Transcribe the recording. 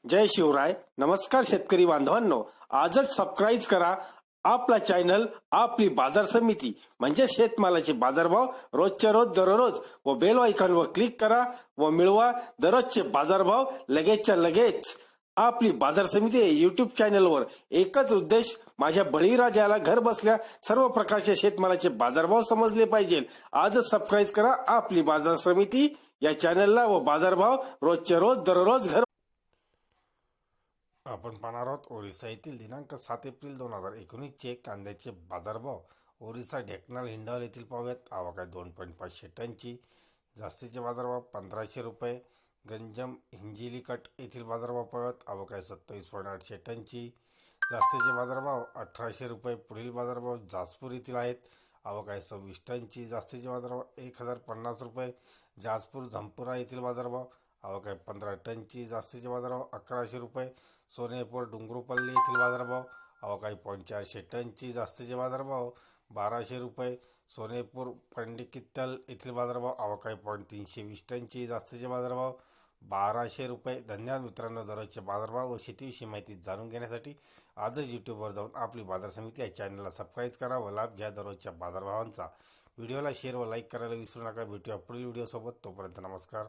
जय शिवराय. नमस्कार शेतकरी बांधवांनो, आजच सबस्क्राईब करा आपला चॅनल आपली बाजार समिती म्हणजे शेतमालाचे बाजारभाव रोजच्या रोज दररोज व बेल आयकॉनवर क्लिक करा व मिळवा दररोजचे बाजारभाव लगेचच्या लगेच. आपली बाजार समिती युट्यूब चॅनलवर एकच उद्देश, माझ्या बळीराजाला घर बसल्या सर्व प्रकारचे शेतमालाचे बाजारभाव समजले पाहिजे. आजच सबस्क्राईब करा आपली बाजार समिती या चॅनलला व बाजारभाव रोजच्या रोज दररोज घर. आपण पाहणार आहोत ओरिसा येथील दिनांक 7 एप्रिल 2019चे कांद्याचे बाजारभाव. ओरिसा ढेकनाल हिंडाल येथील पाहूयात. आवक आहे 2.5 टनची. जास्तीचे बाजारभाव 1500 रुपये. गंजम हिंजिलीकट येथील बाजारभाव पाहूयात. आवक आहे 27.8 टनची. जास्तीचे बाजारभाव 1800 रुपये. पुढील बाजारभाव जाजपूर येथील आहेत. आवक आहे 26 टनची. जास्तीचे बाजारभाव 1050 रुपये. जाजपूर झंपुरा येथील बाजारभाव. आवक आहे 15 टनची. जास्तीचे बाजारभाव 1100 रुपये. सोनेपूर डुंगरूपल्ली येथील बाजारभाव. आवक आहे 400 टनची. जास्तीचे बाजारभाव 1200 रुपये. सोनेपूर पंडिकित्तल येथील बाजारभाव. आवक आहे 320 टनची. जास्तीचे बाजारभाव 1200 रुपये. धन्यवाद मित्रांनो. दररोजचे बाजारभाव व शेतीविषयी माहिती जाणून घेण्यासाठी आजच यूट्यूबवर जाऊन आपली बाजार समिती या चॅनलला सबस्क्राईब करा व लाभ घ्या दररोजच्या बाजारभावांचा. व्हिडिओला शेअर व लाईक करायला विसरू नका. भेटूया पुढील व्हिडिओसोबत. तोपर्यंत नमस्कार.